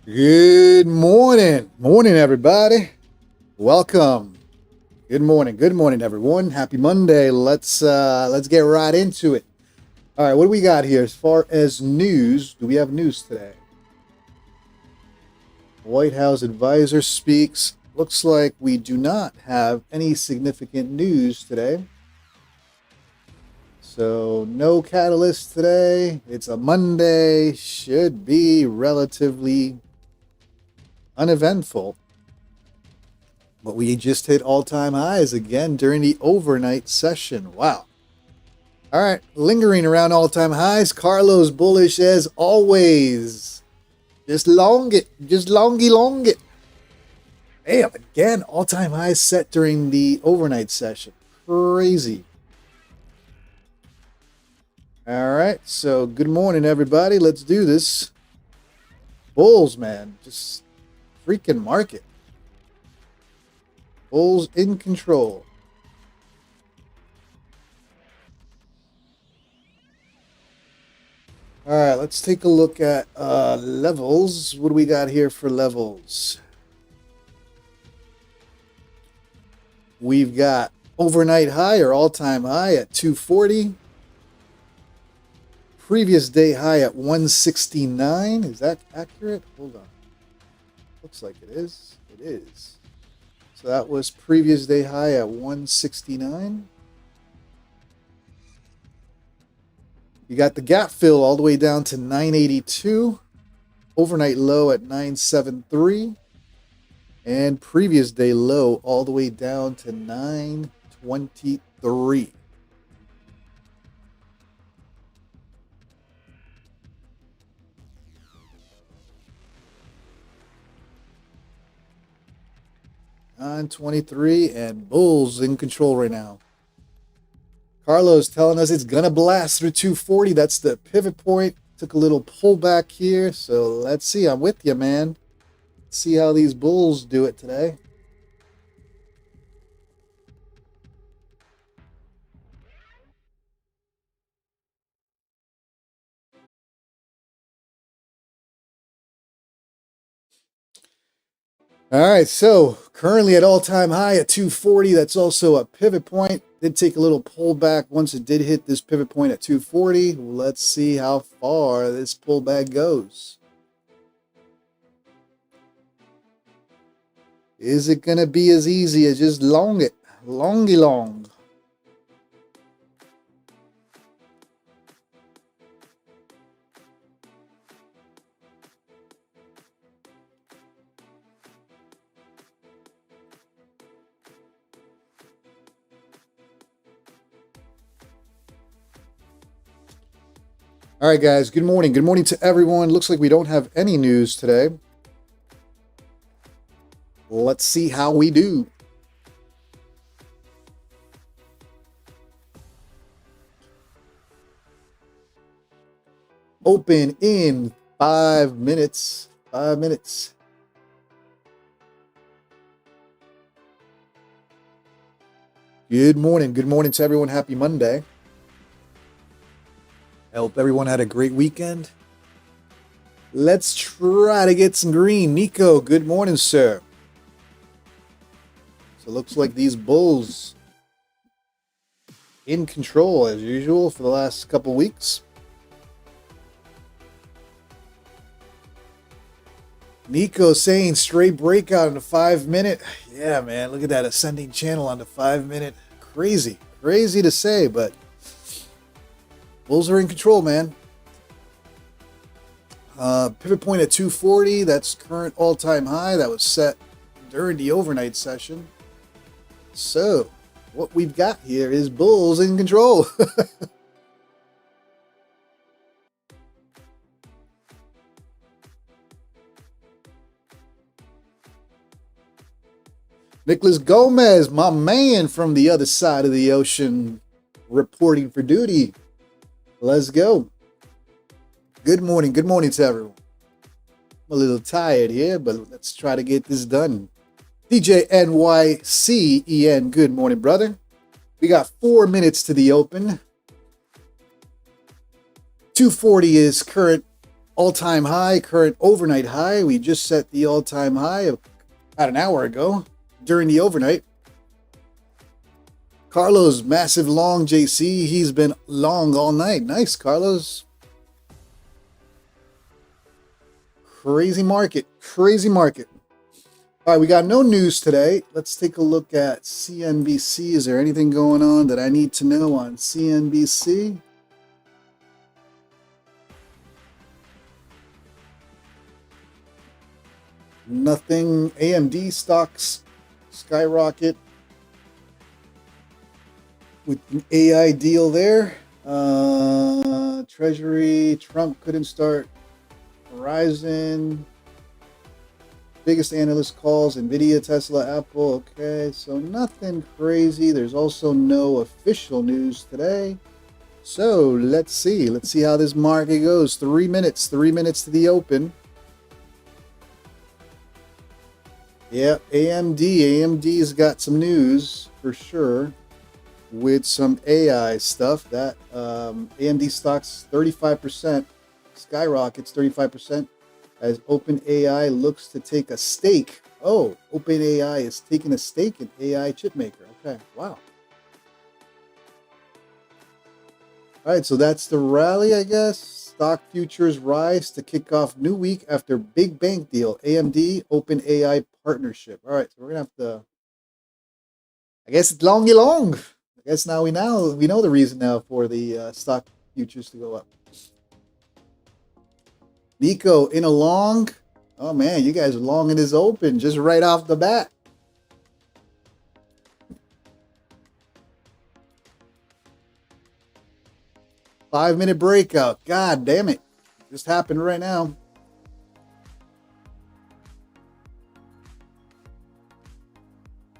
Good morning, everybody. Welcome. Good morning, everyone. Happy Monday. Let's get right into it. All right, what do we got here as far as news? Do we have news today? White House advisor speaks. Looks like we do not have any significant news today. So no catalyst today. It's a Monday. Should be relatively uneventful. But we just hit all-time highs again during the overnight session. Wow. All right, lingering around all-time highs. Carlos bullish as always. Just long it. Just long it. Damn, again, all-time highs set during the overnight session. Crazy. All right, so good morning, everybody. Let's do this. Bulls, man. Just freaking market. Bulls in control. All right, let's take a look at levels. What do we got here for levels? We've got overnight high or all-time high at 240. Previous day high at 169. Is that accurate? Hold on. Looks like it is. It is. So that was previous day high at 169. You got the gap fill all the way down to 982. Overnight low at 973. And previous day low all the way down to 923. On 23 and bulls in control right now. Carlos telling us it's gonna blast through 240. That's the pivot point. Took a little pullback here, so let's see. I'm with you, man. Let's see how these bulls do it today. All right, so currently at all-time high at 240. That's also a pivot point. Did take a little pullback once it did hit this pivot point at 240. Let's see how far this pullback goes. Is it going to be as easy as just long it? Longy long. All right, guys, good morning. Good morning to everyone. Looks like we don't have any news today. Let's see how we do. Open in 5 minutes. 5 minutes. Good morning. Good morning to everyone. Happy Monday. I hope everyone had a great weekend. Let's try to get some green. Nico, good morning, sir. So it looks like these bulls in control as usual for the last couple weeks. Nico saying straight breakout in the 5 minute. Yeah, man, look at that ascending channel on the 5 minute. Crazy. Crazy to say, but bulls are in control, man. Pivot point at 240. That's current all-time high. That was set during the overnight session. So, what we've got here is bulls in control. Nicholas Gomez, my man from the other side of the ocean, reporting for duty. Let's go. Good morning to everyone. I'm a little tired here, but let's try to get this done. DJ NYCEN, good morning, brother. We got 4 minutes to the open. 240 is current all-time high, current overnight high. We just set the all-time high about an hour ago during the overnight. Carlos, massive long JC. He's been long all night. Nice, Carlos. Crazy market. Crazy market. All right, we got no news today. Let's take a look at CNBC. Is there anything going on that I need to know on CNBC? Nothing. AMD stocks skyrocket with an AI deal there. Treasury, Trump couldn't start Verizon. Biggest analyst calls, NVIDIA, Tesla, Apple. Okay, so nothing crazy. There's also no official news today. So let's see. Let's see how this market goes. 3 minutes. 3 minutes to the open. Yeah, AMD. AMD's got some news for sure with some AI stuff. That AMD stocks 35%, skyrockets 35%. As OpenAI looks to take a stake. Oh, OpenAI is taking a stake in AI chipmaker. Okay, wow. All right, so that's the rally, I guess. Stock futures rise to kick off new week after big bank deal. AMD OpenAI partnership. All right, so we're gonna have to. I guess it's longy long. I guess now we know the reason now for the stock futures to go up. Nico in a long. Oh man, you guys are long in this open just right off the bat. Five-minute breakout. God damn it. Just happened right now.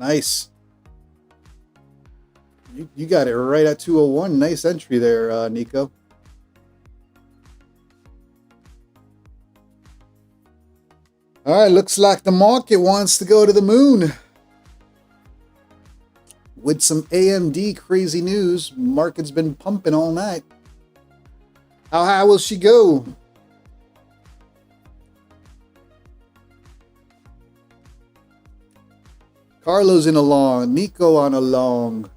Nice. You got it right at 201. Nice entry there, Nico. All right, looks like the market wants to go to the moon. With some AMD crazy news, market's been pumping all night. How high will she go? Carlos in a long, Nico on a long.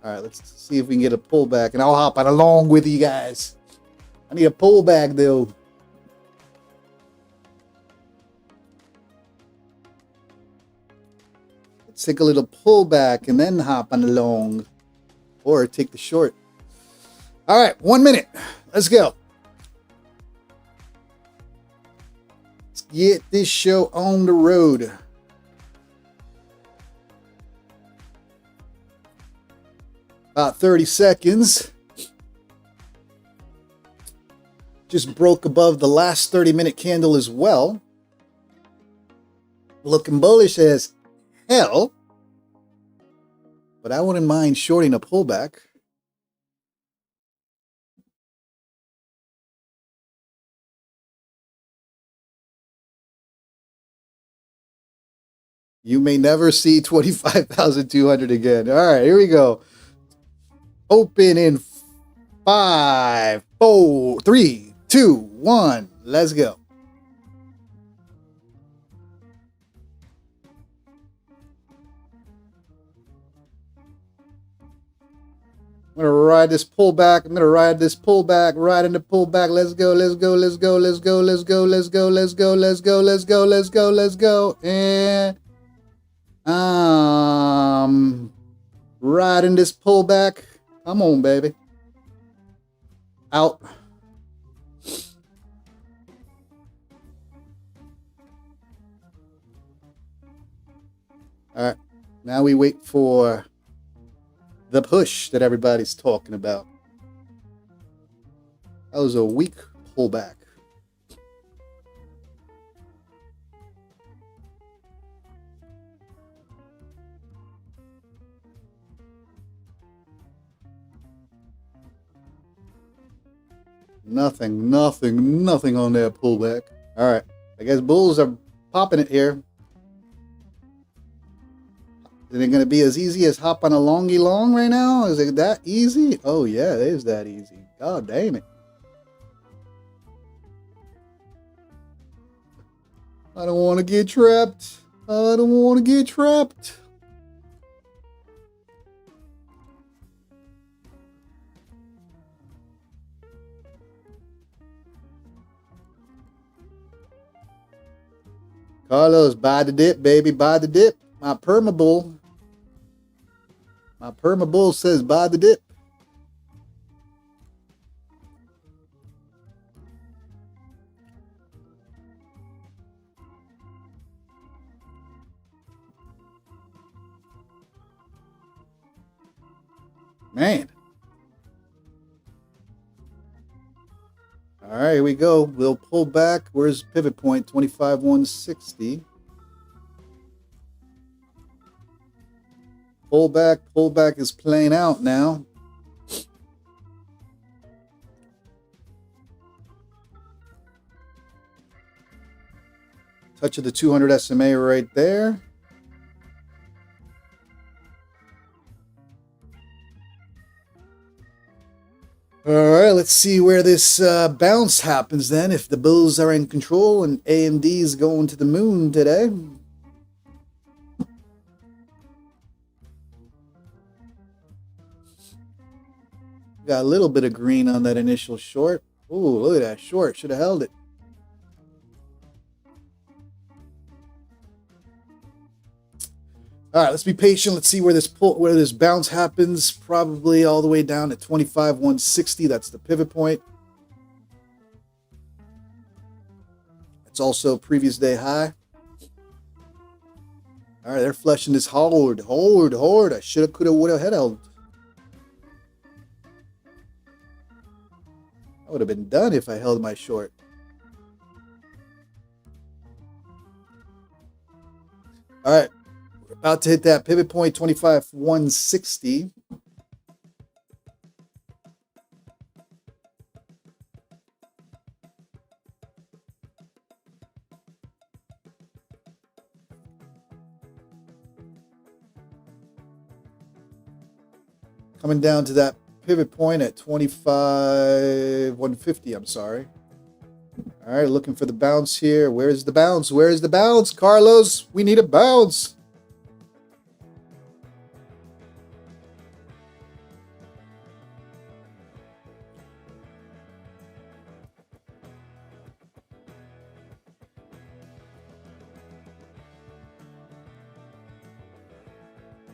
All right, let's see if we can get a pullback, and I'll hop on along with you guys. I need a pullback though. Take a little pullback and then hop on the long, or take the short. All right, 1 minute. Let's go. Let's get this show on the road. About 30 seconds. Just broke above the last 30-minute candle as well. Looking bullish as hell, but I wouldn't mind shorting a pullback. You may never see 25,200 again. All right, here we go. Open in 5, 4, 3, 2, 1. Let's go. I'm gonna ride this pullback. Riding the pullback. Let's go. And riding this pullback. Come on, baby. Out. All right. Now we wait for the push that everybody's talking about. That was a weak pullback. Nothing on that pullback. All right. I guess bulls are popping it here. Is it going to be as easy as hop on a longy long right now? Is it that easy? Oh, yeah, it is that easy. God damn it. I don't want to get trapped. I don't want to get trapped. Carlos, buy the dip, baby. Buy the dip. My permabull. My permabull says buy the dip. Man. All right, here we go. We'll pull back. Where's pivot point? 25,160. Pull back. Pullback is playing out now. Touch of the 200 SMA right there. All right, let's see where this bounce happens then. If the Bulls are in control and AMD is going to the moon today. Got a little bit of green on that initial short. Ooh, look at that short. Should have held it. All right, let's be patient. Let's see where this bounce happens. Probably all the way down to 25,160. That's the pivot point. It's also previous day high. All right, they're fleshing this hard. I shoulda, coulda, woulda, had held. I would have been done if I held my short. All right. About to hit that pivot point, 25,160. Coming down to that pivot point at 25,150, I'm sorry. All right, looking for the bounce here. Where's the bounce? Where's the bounce? Carlos, we need a bounce.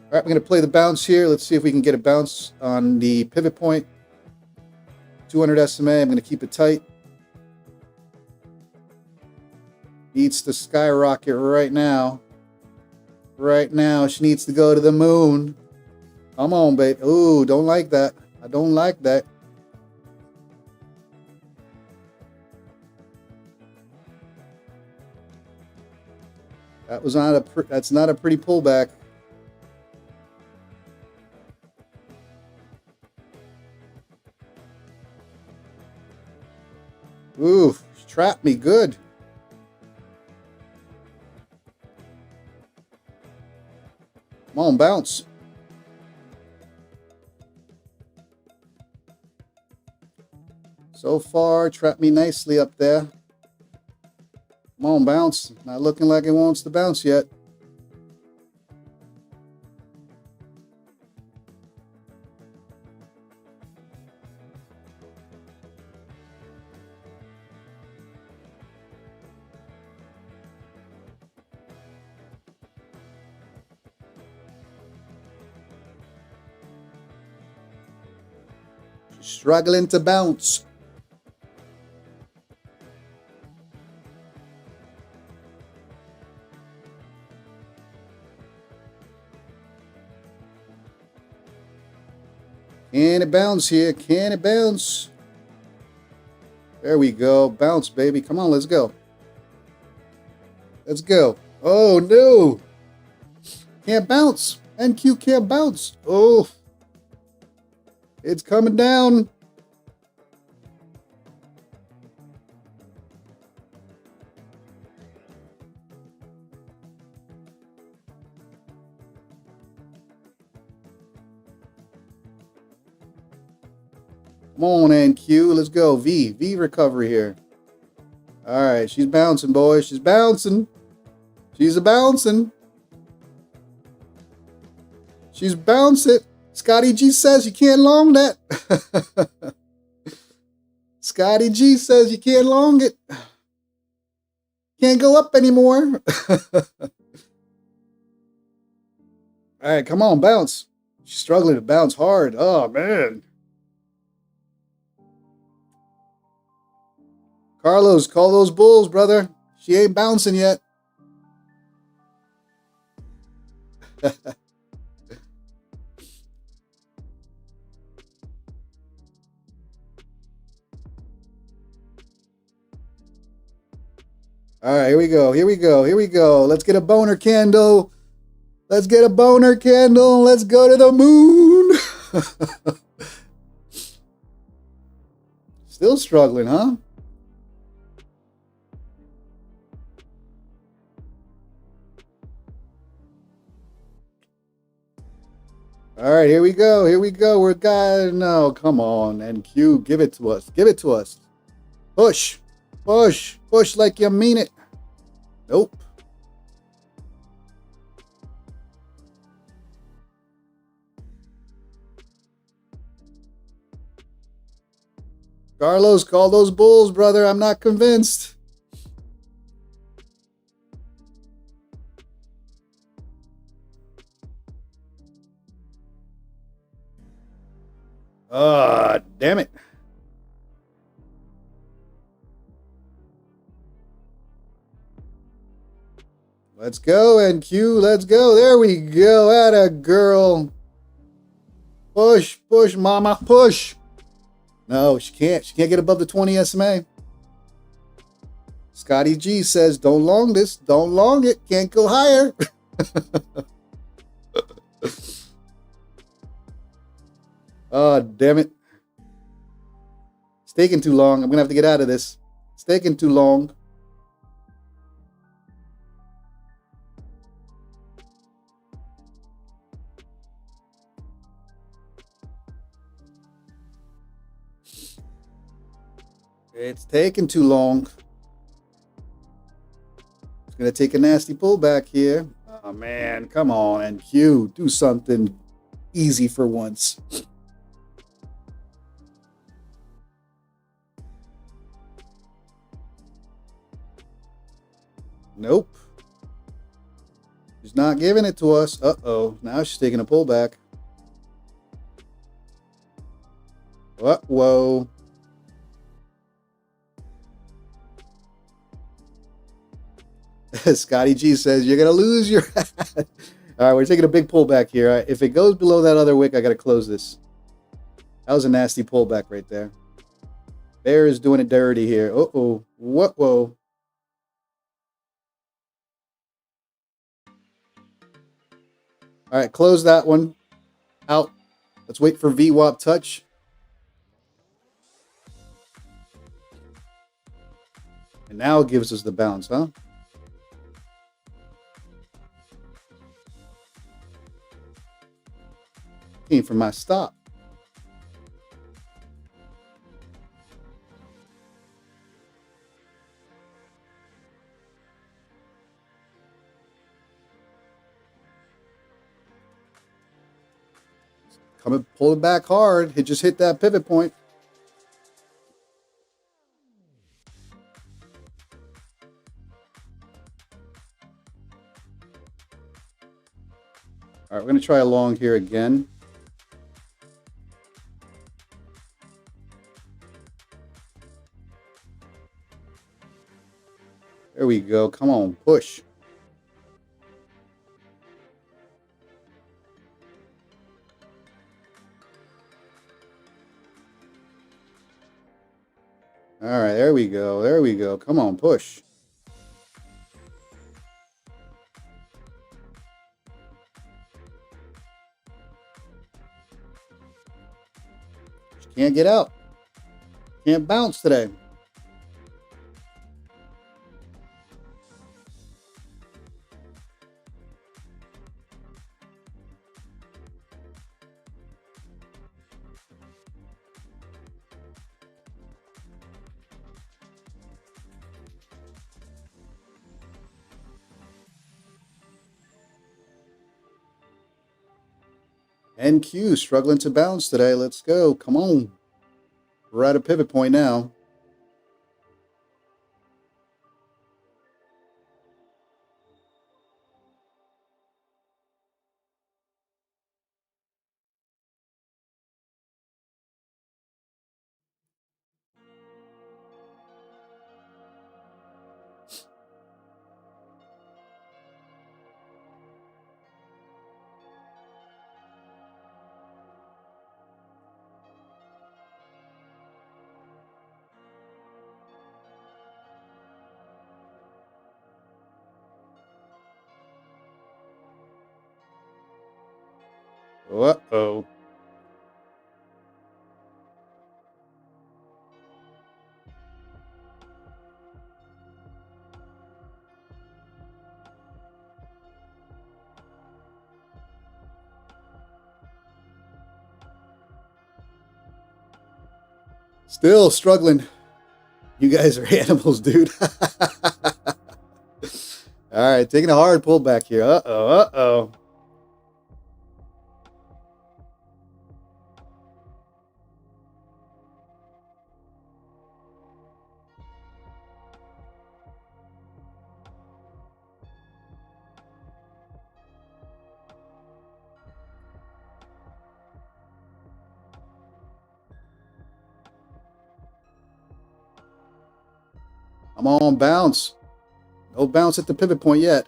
All right, we're going to play the bounce here. Let's see if we can get a bounce on the pivot point. 200 SMA. I'm going to keep it tight. Needs to skyrocket right now. Right now, she needs to go to the moon. Come on, babe. Ooh, don't like that. I don't like that. That's not a pretty pullback. Ooh, she trapped me good. Come on, bounce. So far, trapped me nicely up there. Come on, bounce. Not looking like it wants to bounce yet. Struggling to bounce. Can it bounce here? Can it bounce? There we go. Bounce, baby. Come on, let's go. Let's go. Oh, no. Can't bounce. NQ can't bounce. Oh. It's coming down. Come on, NQ. Let's go. V recovery here. All right. She's bouncing, boys. She's bouncing. She's a bouncing. She's bouncing. Scotty G says you can't long that. Scotty G says you can't long it. Can't go up anymore. All right, come on, bounce. She's struggling to bounce hard. Oh, man. Carlos, call those bulls, brother. She ain't bouncing yet. All right, here we go. Here we go. Here we go. Let's get a boner candle. Let's get a boner candle. Let's go to the moon. Still struggling, huh? All right, here we go. Here we go. We're got no. Come on, NQ, give it to us. Give it to us. Push, push, push like you mean it. Nope. Carlos, call those bulls, brother. I'm not convinced. Ah, damn it. Let's go, NQ. Let's go. There we go. Atta girl. Push, push, mama, push. No, she can't. She can't get above the 20 SMA. Scotty G says, don't long this. Don't long it. Can't go higher. Oh, damn it. It's taking too long. I'm going to have to get out of this. It's taking too long. It's taking too long. It's going to take a nasty pullback here. Oh, man. Come on, NQ. Do something easy for once. Nope. She's not giving it to us. Uh-oh. Now she's taking a pullback. What? Whoa. Scotty G says, you're going to lose your hat. All right, we're taking a big pullback here. Right, if it goes below that other wick, I got to close this. That was a nasty pullback right there. Bear is doing it dirty here. Uh-oh. What? Whoa. All right, close that one out. Let's wait for VWAP touch. And now it gives us the bounce, huh? Came from my stop. Coming, pull it back hard. It just hit that pivot point. All right, we're going to try a long here again. There we go. Come on, push. All right, there we go. There we go. Come on, push. Can't get out. Can't bounce today. NQ struggling to bounce today. Let's go. Come on. We're at a pivot point now. Uh-oh. Still struggling. You guys are animals, dude. All right, taking a hard pullback here. Uh-oh, uh-oh. I'm on bounce. No bounce at the pivot point yet.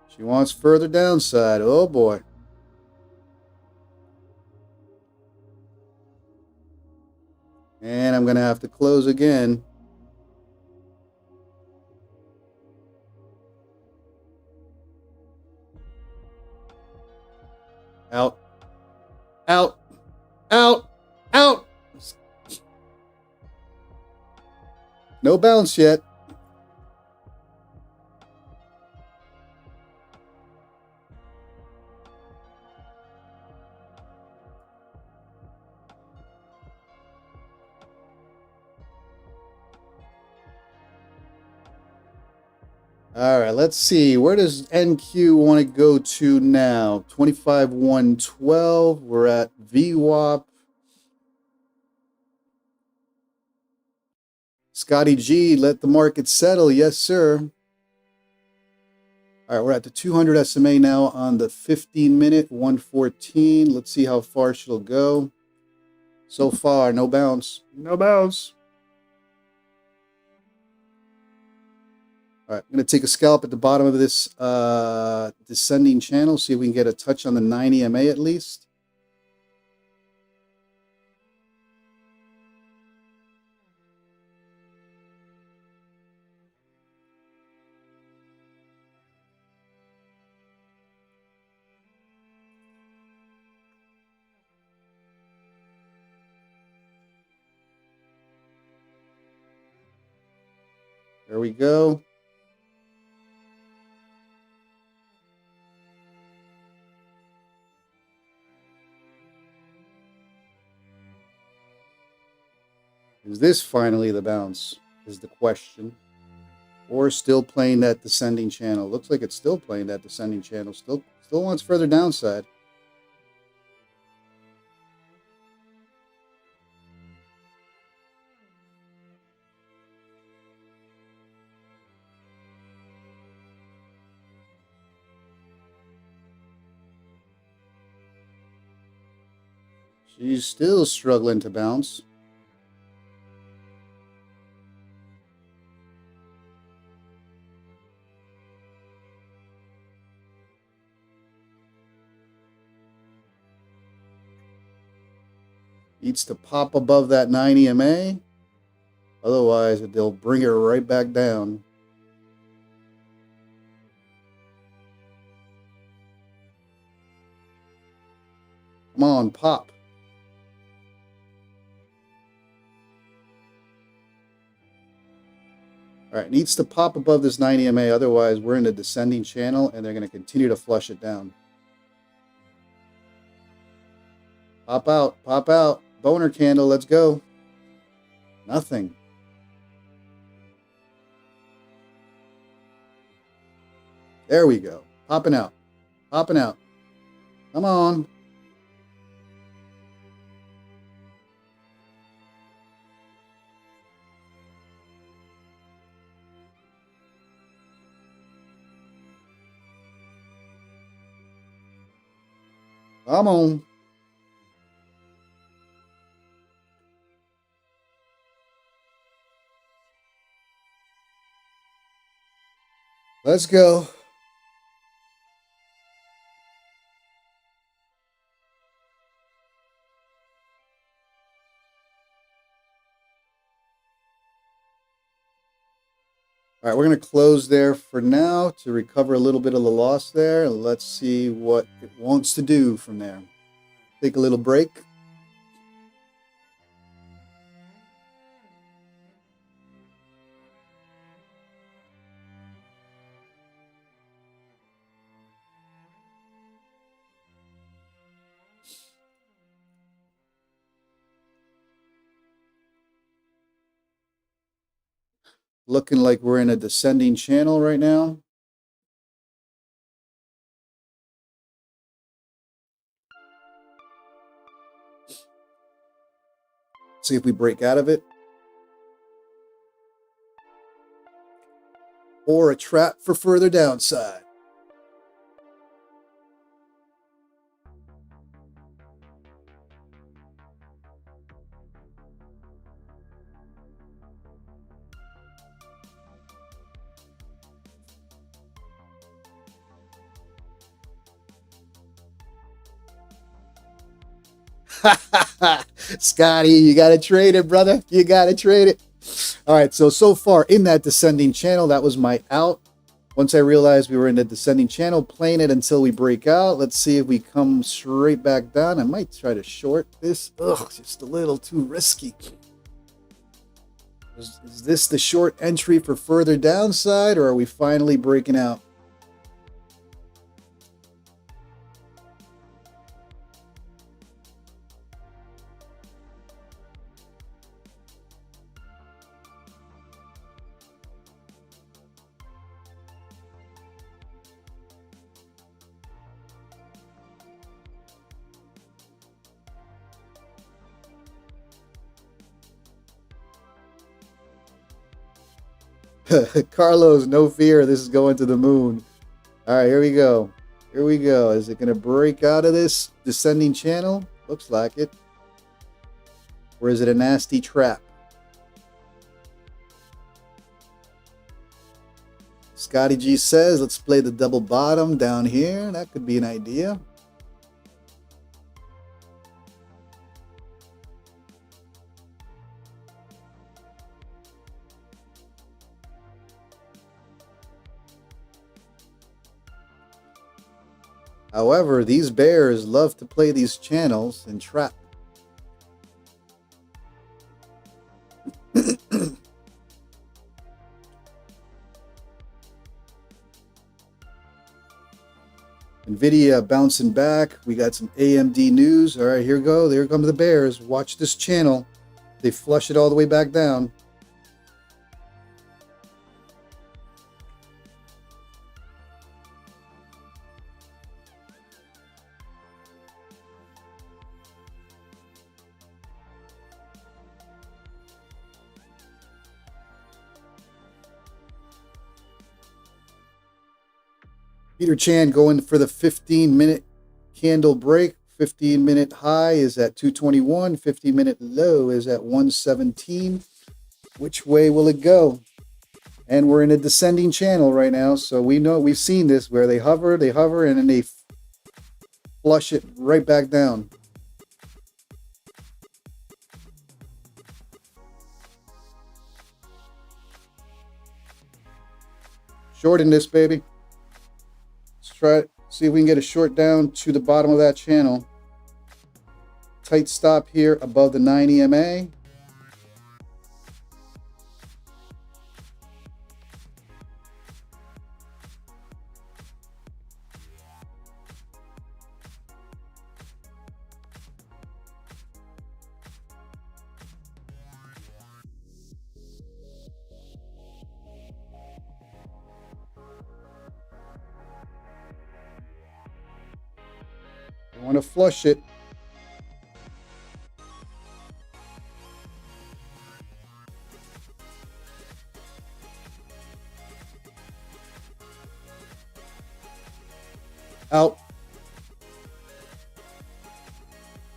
She wants further downside. Oh boy. And I'm going to have to close again. Out. Out. Out. Out. No bounce yet. All right, let's see. Where does NQ want to go to now? 25,112. We're at VWAP. Scotty G, let the market settle. Yes, sir. All right, we're at the 200 SMA now on the 15-minute, 114. Let's see how far she'll go. So far, no bounce. No bounce. All right, I'm going to take a scalp at the bottom of this descending channel, see if we can get a touch on the 9 EMA at least. There we go. Is this finally the bounce, is the question. Or still playing that descending channel. Looks like it's still playing that descending channel. Still wants further downside. She's still struggling to bounce. Needs to pop above that 9 EMA. Otherwise, they'll bring her right back down. Come on, pop. All right, needs to pop above this 9 EMA. Otherwise, we're in the descending channel, and they're going to continue to flush it down. Pop out, pop out. Boner candle, let's go. Nothing. There we go. Popping out. Popping out. Come on. Come on. Let's go. All right, we're going to close there for now to recover a little bit of the loss there. Let's see what it wants to do from there. Take a little break. Looking like we're in a descending channel right now. See if we break out of it. Or a trap for further downside. Scotty, you got to trade it, brother. You got to trade it. All right, so far in that descending channel, that was my out. Once I realized we were in the descending channel, playing it until we break out. Let's see if we come straight back down. I might try to short this. Ugh, just a little too risky. Is this the short entry for further downside, or are we finally breaking out? Carlos, no fear. This is going to the moon. All right, here we go. Here we go. Is it going to break out of this descending channel? Looks like it. Or is it a nasty trap? Scotty G says, let's play the double bottom down here. That could be an idea. However, these bears love to play these channels and trap. Nvidia bouncing back. We got some AMD news. All right, here we go. There come the bears. Watch this channel. They flush it all the way back down. Peter Chan going for the 15-minute candle break. 15-minute high is at 221. 15-minute low is at 117. Which way will it go? And we're in a descending channel right now, so we know we've seen this where they hover, and then they flush it right back down. Shorting this, baby. Let's try it. See if we can get a short down to the bottom of that channel. Tight stop here above the 9 EMA. want to flush it. Out.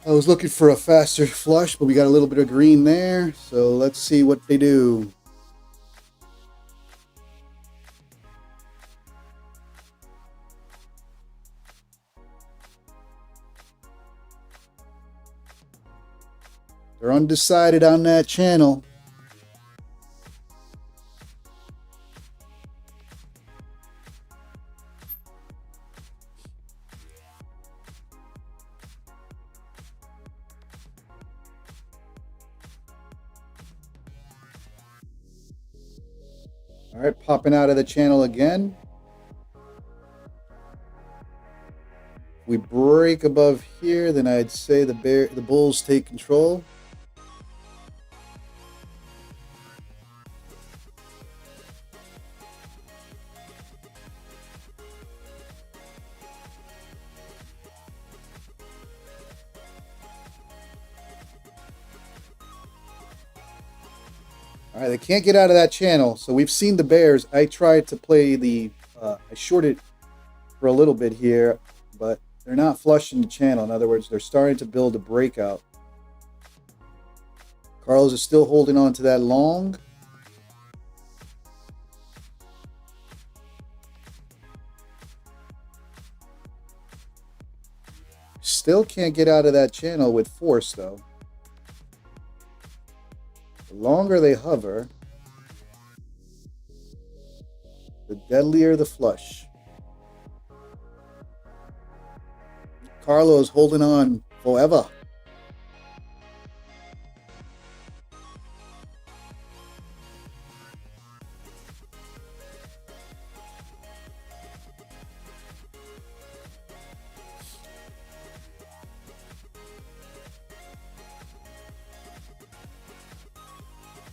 I was looking for a faster flush, but we got a little bit of green there. So let's see what they do. They're undecided on that channel. All right, popping out of the channel again. We break above here, then I'd say the bulls take control. All right, they can't get out of that channel. So we've seen the bears. I tried to play the, I shorted for a little bit here, but they're not flushing the channel. In other words, they're starting to build a breakout. Carlos is still holding on to that long. Still can't get out of that channel with force, though. The longer they hover, the deadlier the flush. Carlos holding on forever.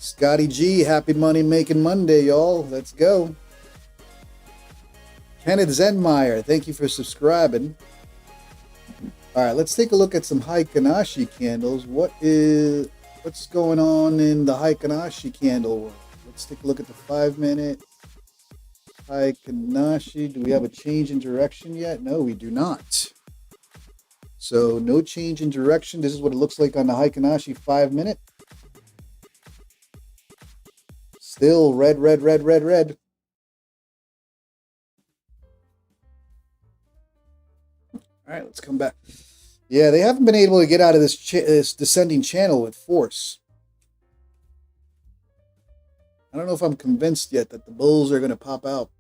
Scotty G, happy money making Monday, y'all. Let's go. Kenneth Zenmeyer, thank you for subscribing. All right, let's take a look at some Heikinashi candles. What's going on in the Heikinashi candle world? Let's take a look at the 5-minute Heikinashi. Do we have a change in direction yet? No, we do not. So no change in direction. This is what it looks like on the Heikinashi 5-minute. Still red, red, red, red, red. All right, let's come back. Yeah, they haven't been able to get out of this descending channel with force. I don't know if I'm convinced yet that the bulls are going to pop out.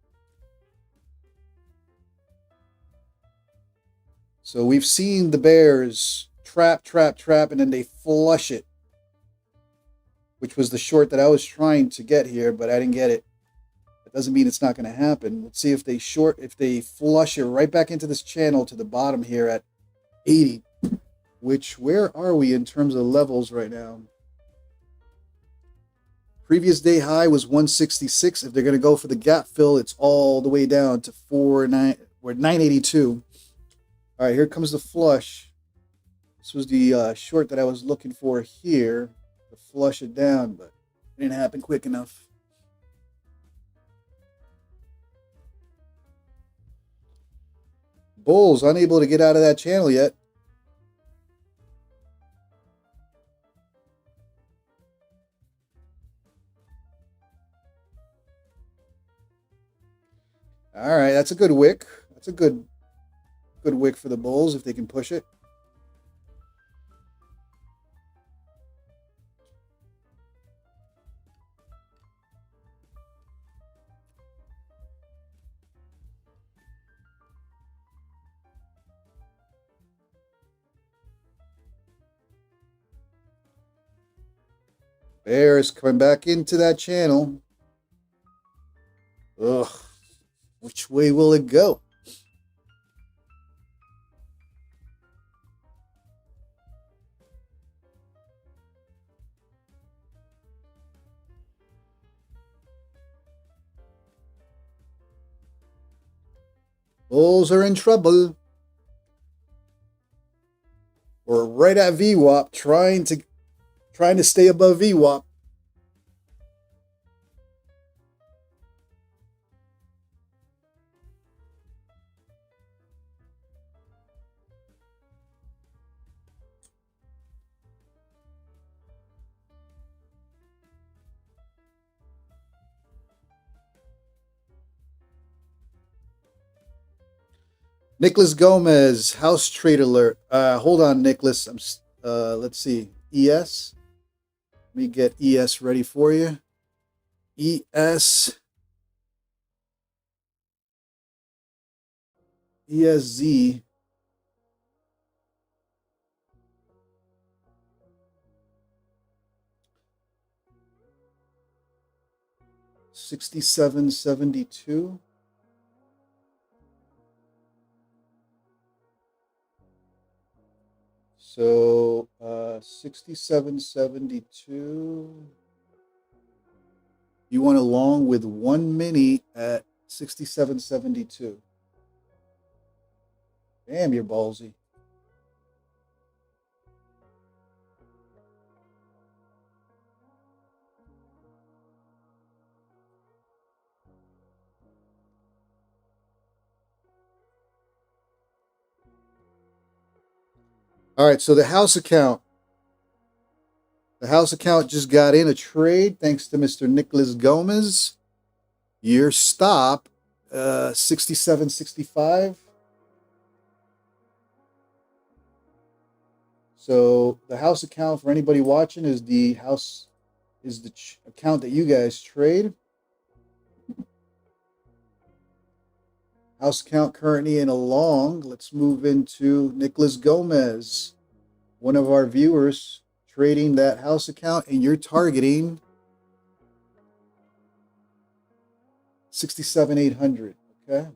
So we've seen the bears trap, trap, trap, and then they flush it, which was the short that I was trying to get here, but I didn't get it. That doesn't mean it's not going to happen. Let's see if they flush it right back into this channel to the bottom here at 80, which, where are we in terms of levels right now? Previous day high was 166. If they're going to go for the gap fill, it's all the way down to 982. All right, here comes the flush. This was the short that I was looking for here to flush it down, but it didn't happen quick enough. Bulls unable to get out of that channel yet. All right, that's a good wick. That's a good wick for the bulls if they can push it. Bears coming back into that channel. Ugh. Which way will it go? Bulls are in trouble. right at VWAP, trying to stay above VWAP. Nicholas Gomez, house trade alert. Hold on, Nicholas. Let's see. ES. Let me get ES ready for you. ES. ESZ. $67.72. So 67.72. You went along with 1 mini at 67.72. Damn, you're ballsy. All right, so the house account. The house account just got in a trade thanks to Mr. Nicholas Gomez. Your stop, 67.65. So the house account for anybody watching is the account that you guys trade. House account currently in a long. Let's move into Nicholas Gomez, one of our viewers trading that house account, and you're targeting 67,800. Okay,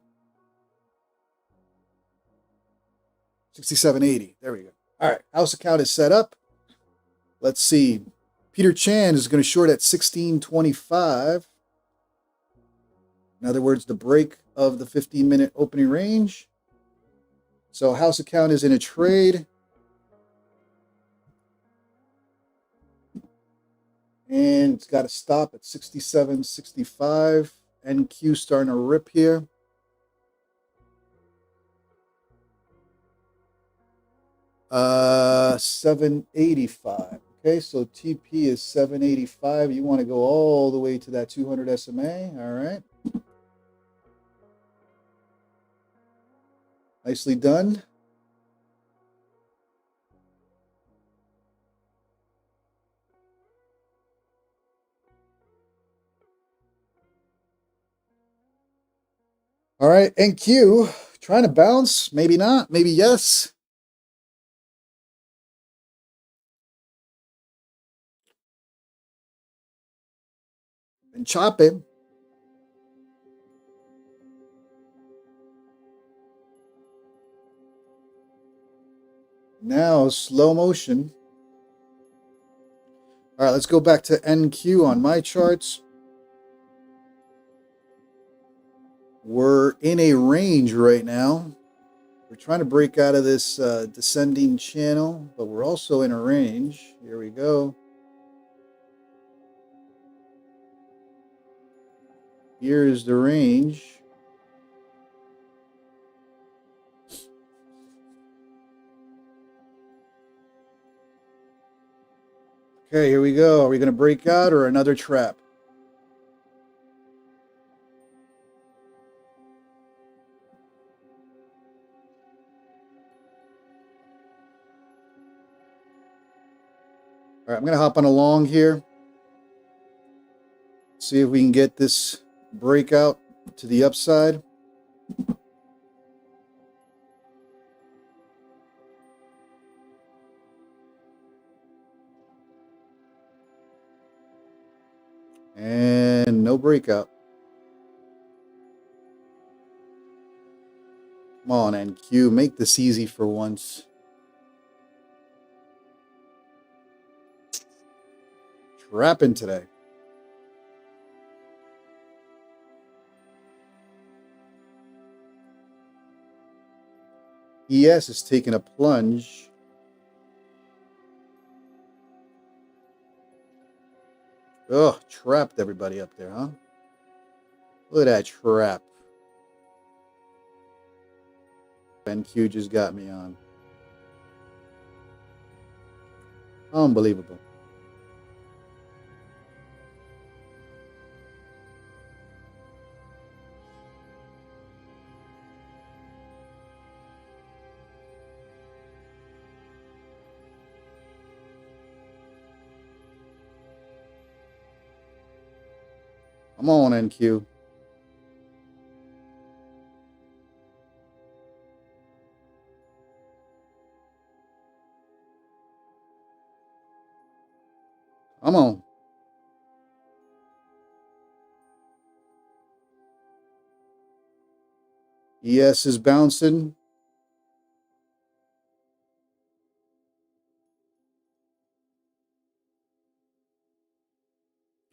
67.80. There we go. All right, house account is set up. Let's see. Peter Chan is going to short at 16.25. In other words, the break of the 15-minute opening range. So house account is in a trade. And it's got to stop at 67.65. NQ starting to rip here. $785. Okay, so TP is 785. You want to go all the way to that 200 SMA. All right. Nicely done. All right, NQ trying to bounce. Maybe not. Maybe yes. And chop him. Now slow motion. All right, let's go back to NQ on my charts. We're in a range right now. We're trying to break out of this descending channel, but we're also in a range. Here we go. Here's the range. Okay, here we go. Are we going to break out or another trap? All right, I'm going to hop on a long here. See if we can get this breakout to the upside. And no breakout. Come on, NQ, make this easy for once. Trapping today. ES is taking a plunge. Ugh, trapped everybody up there, huh? Look at that trap. NQ just got me on. Unbelievable. Come on, NQ. Come on. ES is bouncing.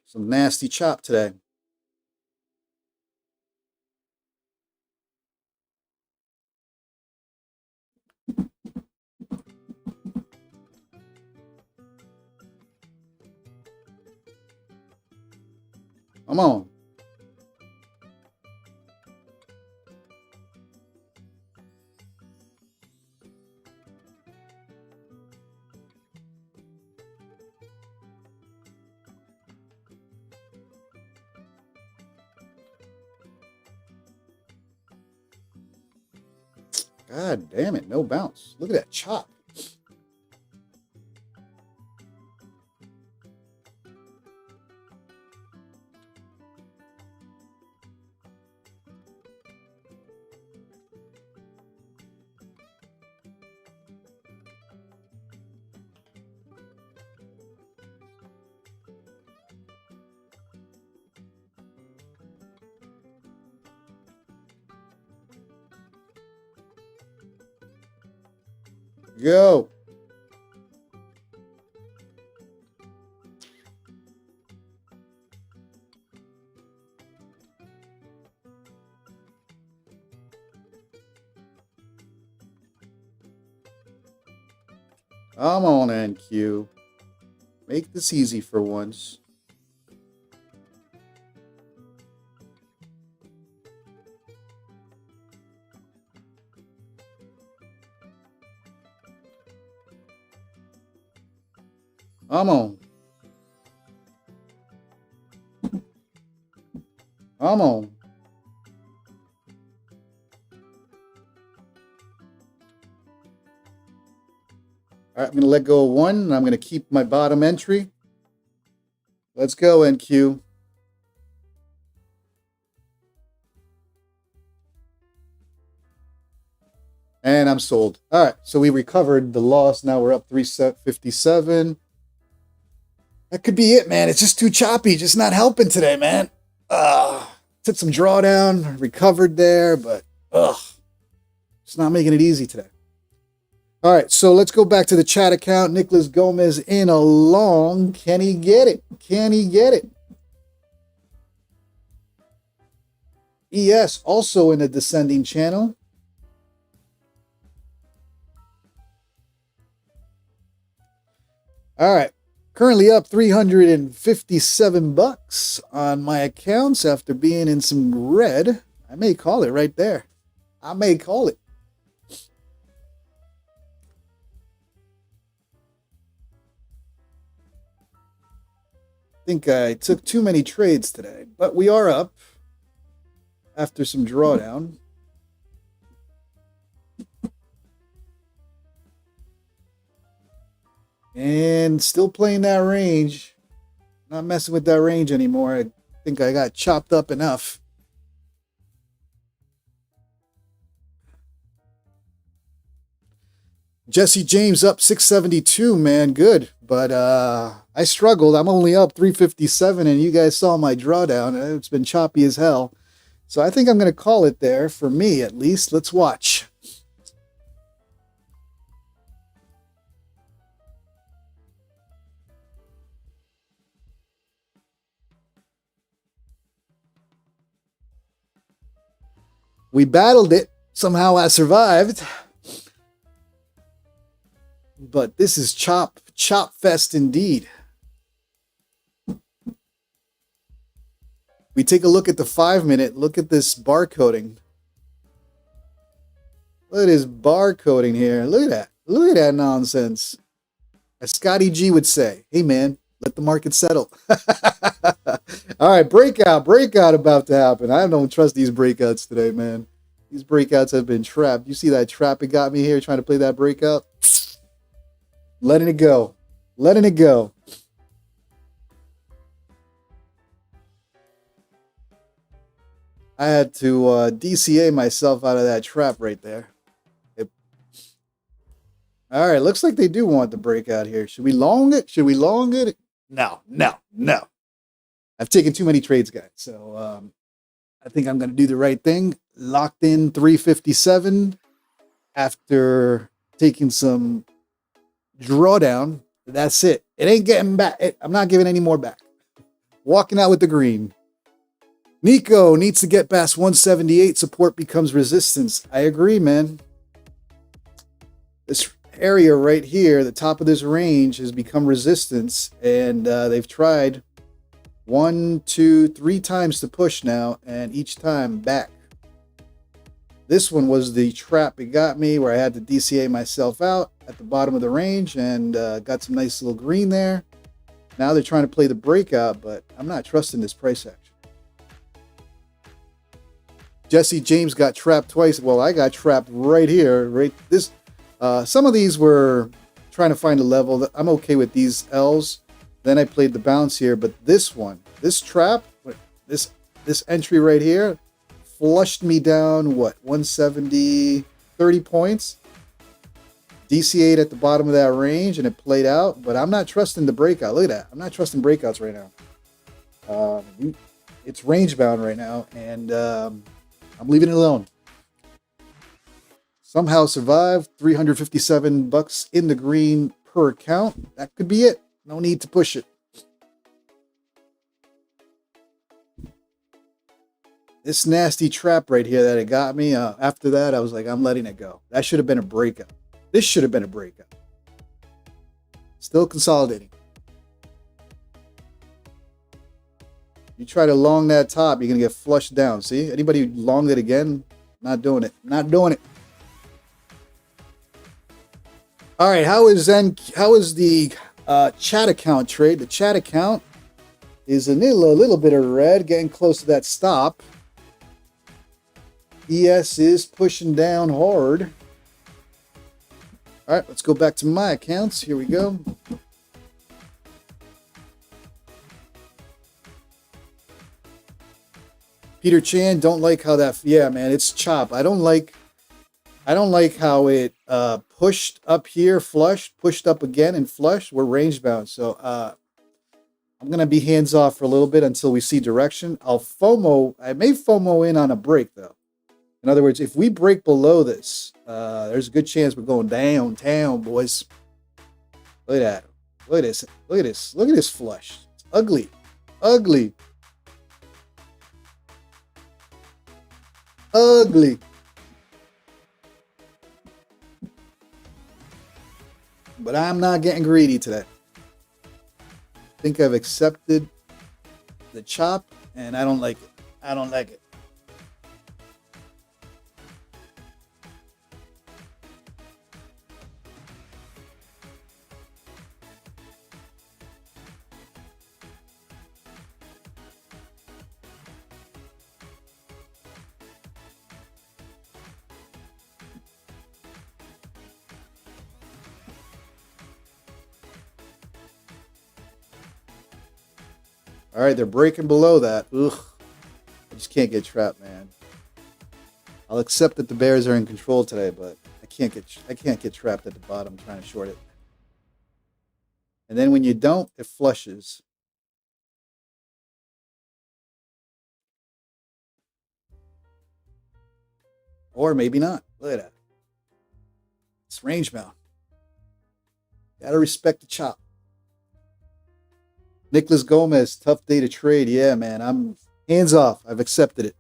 Some nasty chop today. Come on. God damn it, no bounce. Look at that chop. Go. Come on, NQ. Make this easy for once. Come on. Come on. All right, I'm going to let go of one, and I'm going to keep my bottom entry. Let's go, NQ. And I'm sold. All right, so we recovered the loss. Now we're up 357. That could be it, man. It's just too choppy. Just not helping today, man. Took some drawdown, recovered there, but it's not making it easy today. All right, so let's go back to the chat account. Nicholas Gomez in a long. Can he get it? Can he get it? ES also in a descending channel. All right. Currently up 357 bucks on my accounts after being in some red. I may call it right there. I may call it. I think I took too many trades today, but we are up after some drawdown. And still playing that range. Not messing with that range anymore. I think I got chopped up enough. Jesse James up 672, man. Good. But I struggled. I'm only up 357, and you guys saw my drawdown. It's been choppy as hell. So I think I'm going to call it there, for me at least. Let's watch. We battled it. Somehow I survived. But this is chop fest indeed. We take a look at the 5-minute. Look at this bar coding. Look at this bar coding here. Look at that. Look at that nonsense. As Scotty G would say, hey man, let the market settle. All right, breakout about to happen. I don't trust these breakouts today, man. These breakouts have been trapped. You see that trap it got me here trying to play that breakout? Letting it go. Letting it go. I had to DCA myself out of that trap right there. All right, looks like they do want the breakout here. Should we long it? Should we long it? No. I've taken too many trades, guys. So I think I'm going to do the right thing. Locked in 357 after taking some drawdown. That's it. It ain't getting back. I'm not giving any more back. Walking out with the green. Nico needs to get past 178. Support becomes resistance. I agree, man. This area right here, the top of this range, has become resistance, and they've tried 1, 2, 3 times to push now, and each time back. This one was the trap it got me, where I had to DCA myself out at the bottom of the range, and got some nice little green there. Now they're trying to play the breakout, but I'm not trusting this price action. Jesse James got trapped twice. Well, I got trapped right here, right this. Some of these were trying to find a level. I'm okay with these L's. Then I played the bounce here, but this one, this trap, this entry right here, flushed me down, what, 170, 30 points. DCA'd at the bottom of that range, and it played out, but I'm not trusting the breakout. Look at that. I'm not trusting breakouts right now. It's range bound right now, and I'm leaving it alone. Somehow survived. $357 in the green per account. That could be it. No need to push it. This nasty trap right here that it got me. After that, I was like, I'm letting it go. That should have been a breakout. This should have been a breakout. Still consolidating. You try to long that top, you're going to get flushed down. See? Anybody long it again? Not doing it. Not doing it. All right, how is the chat account trade? The chat account is a little bit of red, getting close to that stop. ES is pushing down hard. All right, let's go back to my accounts. Here we go. Peter Chan, don't like how that. Yeah, man, it's chop. I don't like how it pushed up here, flushed, pushed up again, and flushed. We're range bound, so I'm gonna be hands off for a little bit until we see direction. I may FOMO in on a break though. In other words, if we break below this, there's a good chance we're going downtown, boys. Look at that. Look at this. Look at this. Look at this flush. It's ugly. Ugly. Ugly. But I'm not getting greedy today. I think I've accepted the chop, and I don't like it. I don't like it. All right, they're breaking below that. Ugh. I just can't get trapped, man. I'll accept that the bears are in control today, but I can't get trapped at the bottom trying to short it. And then when you don't, it flushes. Or maybe not. Look at that. It's range bound. Gotta respect the chop. Nicholas Gomez, tough day to trade. Yeah, man, I'm hands off. I've accepted it.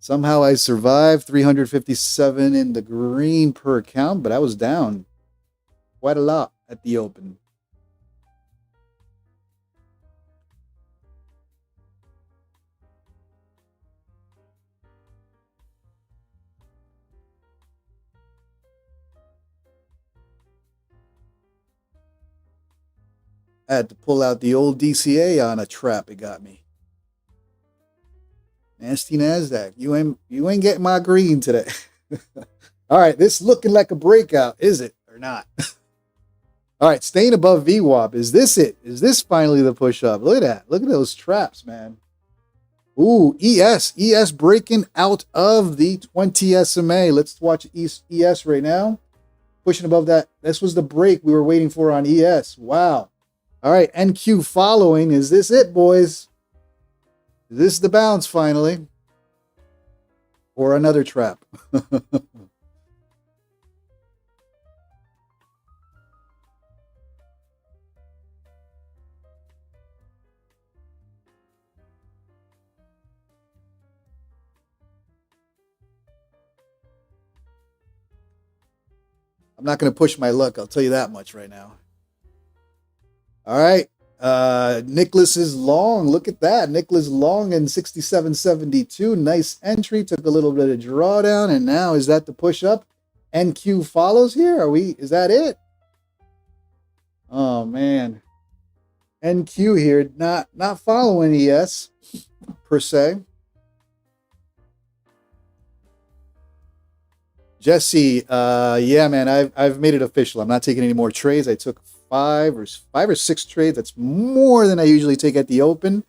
Somehow I survived. 357 in the green per account, but I was down quite a lot at the open. I had to pull out the old DCA on a trap. It got me. Nasty NASDAQ. You ain't getting my green today. All right, this looking like a breakout. Is it or not? All right, staying above VWAP. Is this it? Is this finally the push up? Look at that. Look at those traps, man. Ooh, ES. ES breaking out of the 20 SMA. Let's watch ES right now. Pushing above that. This was the break we were waiting for on ES. Wow. All right, NQ following. Is this it, boys? Is this the bounce finally? Or another trap? I'm not going to push my luck. I'll tell you that much right now. All right. Nicholas is long. Look at that. Nicholas long in 67.72. Nice entry. Took a little bit of drawdown. And now is that the push up? NQ follows here. Is that it? Oh man. NQ here. Not following ES per se. Jesse, yeah, man, I've made it official. I'm not taking any more trades. I took five or six trades. That's more than I usually take at the open.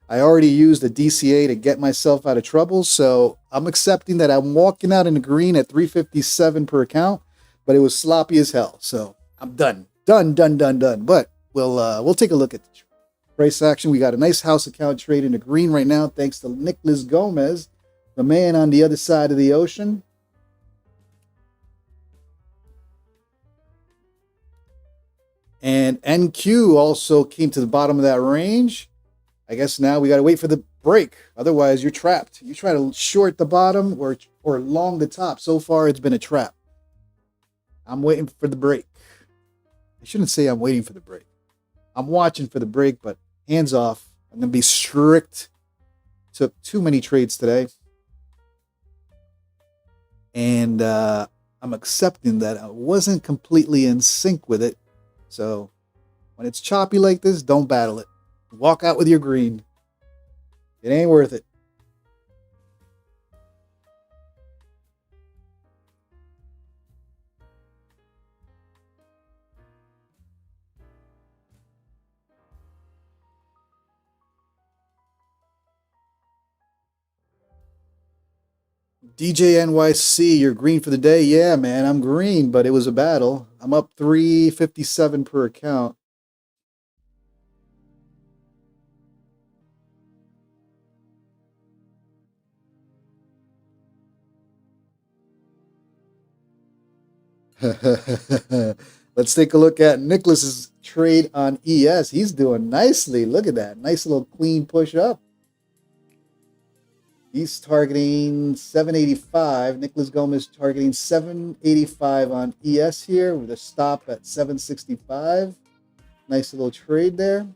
I already used the DCA to get myself out of trouble, so I'm accepting that I'm walking out in the green at 357 per account, but it was sloppy as hell. So I'm done. Done. But we'll take a look at the price action. We got a nice house account trade in the green right now, thanks to Nicholas Gomez, the man on the other side of the ocean. And NQ also came to the bottom of that range. I guess now we got to wait for the break. Otherwise, you're trapped. You try to short the bottom or long the top. So far, it's been a trap. I'm waiting for the break. I shouldn't say I'm waiting for the break. I'm watching for the break, but hands off. I'm going to be strict. Took too many trades today. And I'm accepting that I wasn't completely in sync with it. So when it's choppy like this, don't battle it. Walk out with your green. It ain't worth it. DJ NYC, you're green for the day. Yeah, man, I'm green, but it was a battle. I'm up 357 per account. Let's take a look at Nicholas's trade on ES. He's doing nicely. Look at that. Nice little clean push up. He's targeting 785. Nicholas Gomez targeting 785 on ES here with a stop at 765. Nice little trade there.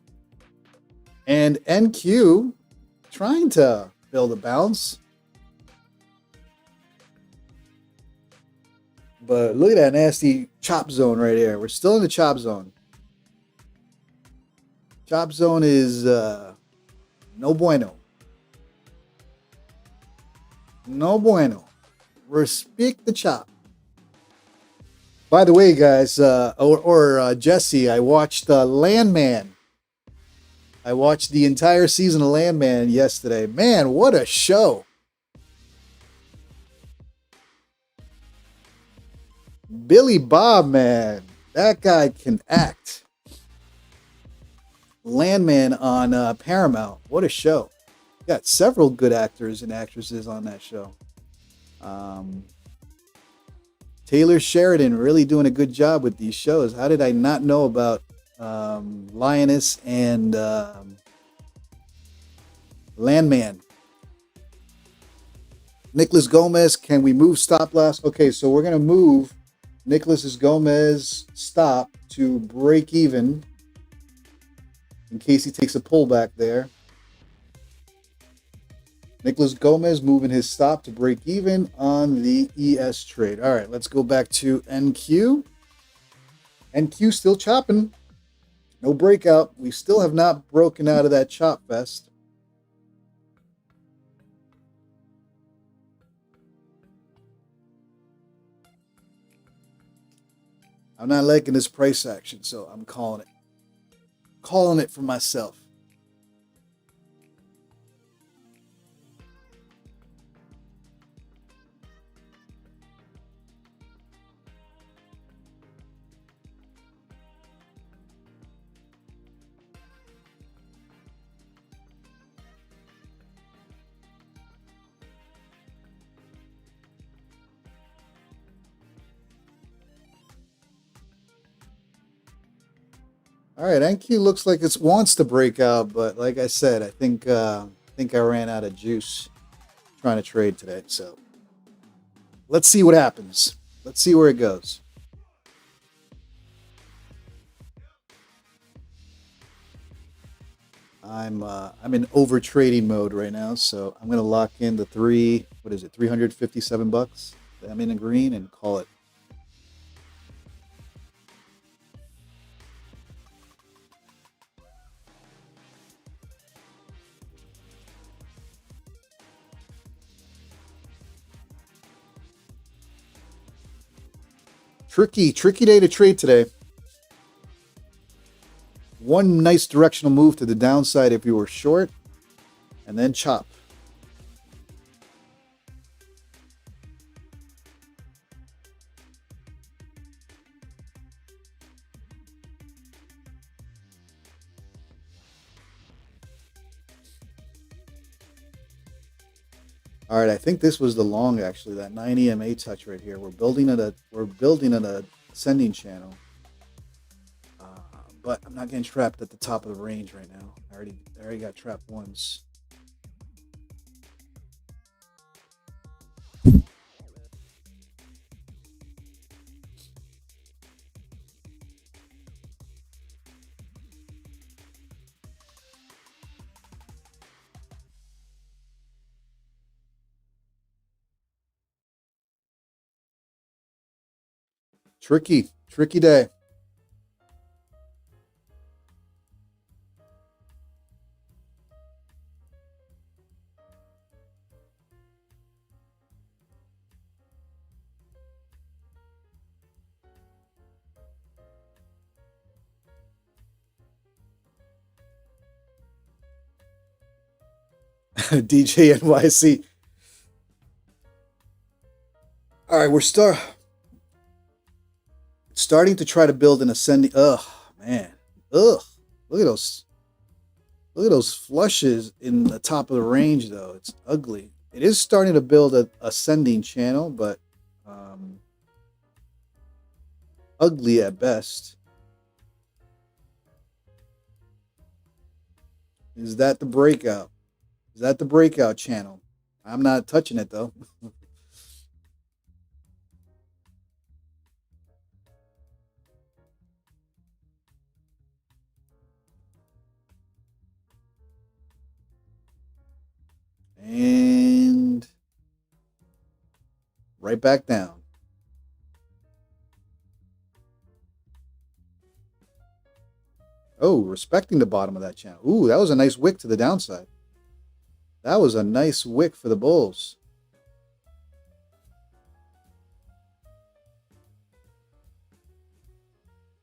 And NQ trying to build a bounce. But look at that nasty chop zone right here. We're still in the chop zone. Chop zone is no bueno. No bueno. Respect the chop. By the way, guys, Jesse, I watched Landman. I watched the entire season of Landman yesterday. Man, what a show. Billy Bob, man. That guy can act. Landman on Paramount. What a show. Got several good actors and actresses on that show. Taylor Sheridan really doing a good job with these shows. How did I not know about Lioness and Landman? Nicholas Gomez, can we move stop loss? Okay, so we're going to move Nicholas Gomez stop to break even in case he takes a pullback there. Nicholas Gomez moving his stop to break even on the ES trade. All right, let's go back to NQ. NQ still chopping. No breakout. We still have not broken out of that chop fest. I'm not liking this price action, so I'm calling it. Calling it for myself. All right, NQ looks like it wants to break out, but like I said, I think I ran out of juice trying to trade today. So let's see what happens. Let's see where it goes. I'm in over trading mode right now, so I'm gonna lock in the 357 bucks that I'm in a green and call it. Tricky day to trade today. One nice directional move to the downside if you were short, and then chop. All right, I think this was the long actually, that 9 EMA touch right here. We're building at a ascending channel. But I'm not getting trapped at the top of the range right now. I already got trapped once. Tricky day. DJ NYC. All right, we're starting to try to build an ascending. Ugh, man. Ugh. Look at those flushes in the top of the range, though. It's ugly. It is starting to build an ascending channel, but ugly at best. Is that the breakout? Is that the breakout channel? I'm not touching it, though. And right back down. Oh, respecting the bottom of that channel. Ooh, that was a nice wick to the downside. That was a nice wick for the bulls.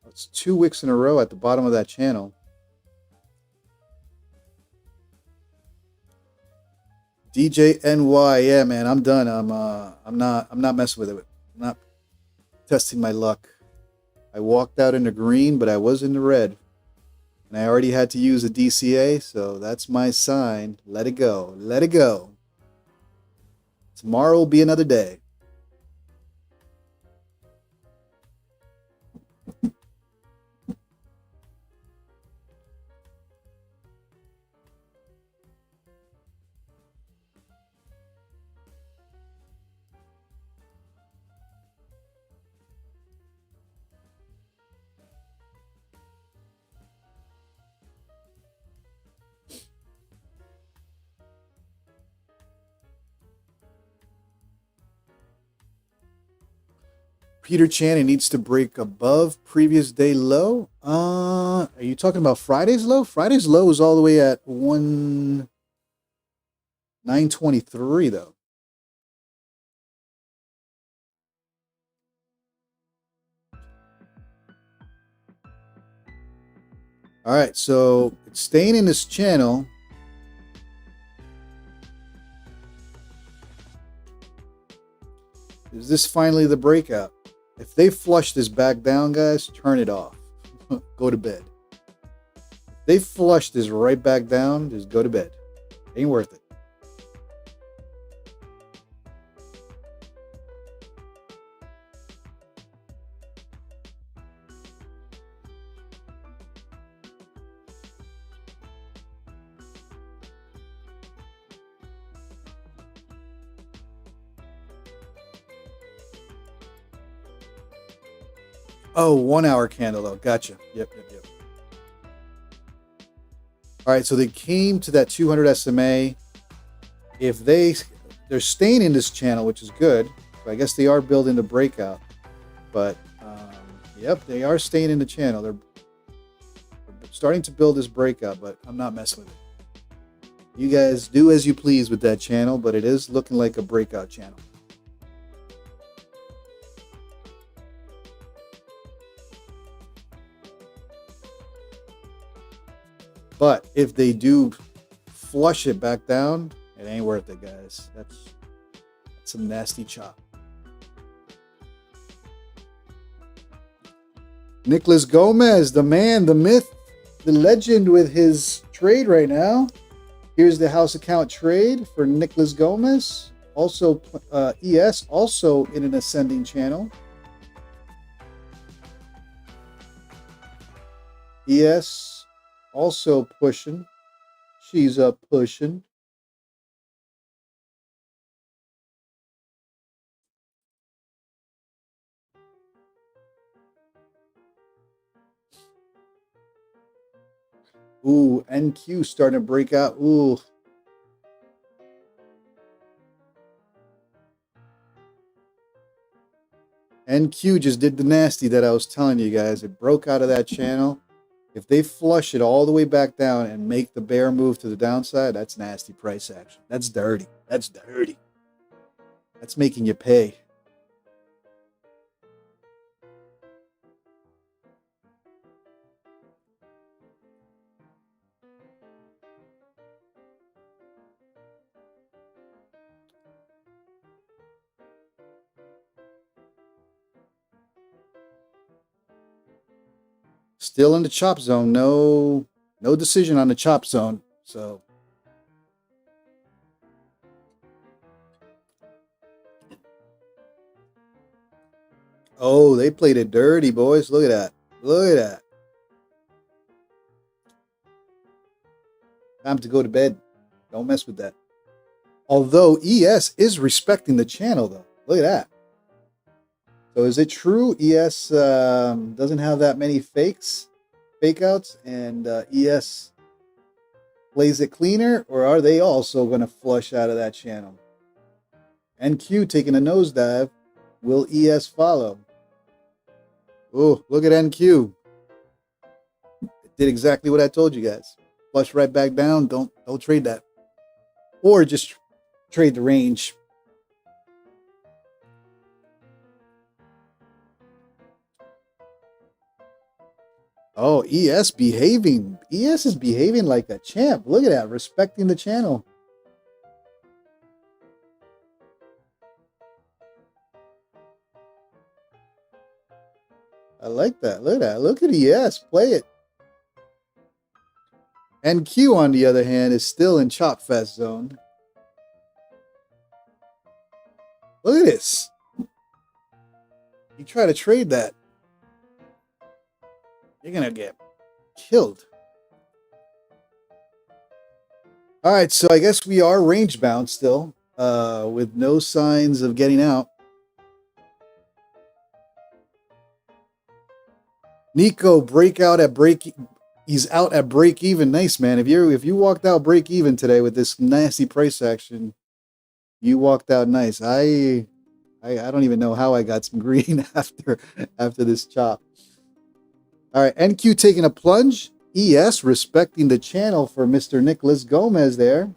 That's 2 wicks in a row at the bottom of that channel. DJ NY, yeah, man, I'm done. I'm not messing with it. I'm not testing my luck. I walked out in the green, but I was in the red. And I already had to use a DCA, so that's my sign. Let it go. Let it go. Tomorrow will be another day. Peter Chan, it needs to break above previous day low. Are you talking about Friday's low? Friday's low is all the way at 923 though. All right, so it's staying in this channel. Is this finally the breakout? If they flush this back down, guys, turn it off. Go to bed. If they flush this right back down, just go to bed. Ain't worth it. Oh, 1 hour candle though. Gotcha. Yep. All right, so they came to that 200 SMA. If they're staying in this channel, which is good. So I guess they are building the breakout. But yep, they are staying in the channel. They're starting to build this breakout, but I'm not messing with it. You guys do as you please with that channel, but it is looking like a breakout channel. But if they do flush it back down, it ain't worth it, guys. That's a nasty chop. Nicholas Gomez, the man, the myth, the legend with his trade right now. Here's the house account trade for Nicholas Gomez. Also, ES, also in an ascending channel. ES also pushing. She's up pushing. Ooh, NQ starting to break out. Ooh. NQ just did the nasty that I was telling you guys. It broke out of that channel. If they flush it all the way back down and make the bear move to the downside, that's nasty price action. That's dirty. That's dirty. That's making you pay. Still in the chop zone. No decision on the chop zone. So oh, they played it dirty, boys. Look at that. Look at that. Time to go to bed. Don't mess with that. Although ES is respecting the channel, though. Look at that. So is it true ES doesn't have that many fake outs, and ES plays it cleaner, or are they also going to flush out of that channel? NQ taking a nosedive. Will ES follow? Oh, look at NQ. It did exactly what I told you guys. Flush right back down. Don't trade that. Or just trade the range. Oh, ES behaving. ES is behaving like a champ. Look at that. Respecting the channel. I like that. Look at that. Look at ES. Play it. NQ, on the other hand, is still in chop fest zone. Look at this. You try to trade that, you're going to get killed. All right, so I guess we are range bound still, with no signs of getting out. Nico, breakout at break. He's out at break even. Nice, man. If you walked out break even today with this nasty price action, you walked out nice. I don't even know how I got some green after this chop. All right, NQ taking a plunge. ES respecting the channel for Mr. Nicholas Gomez there.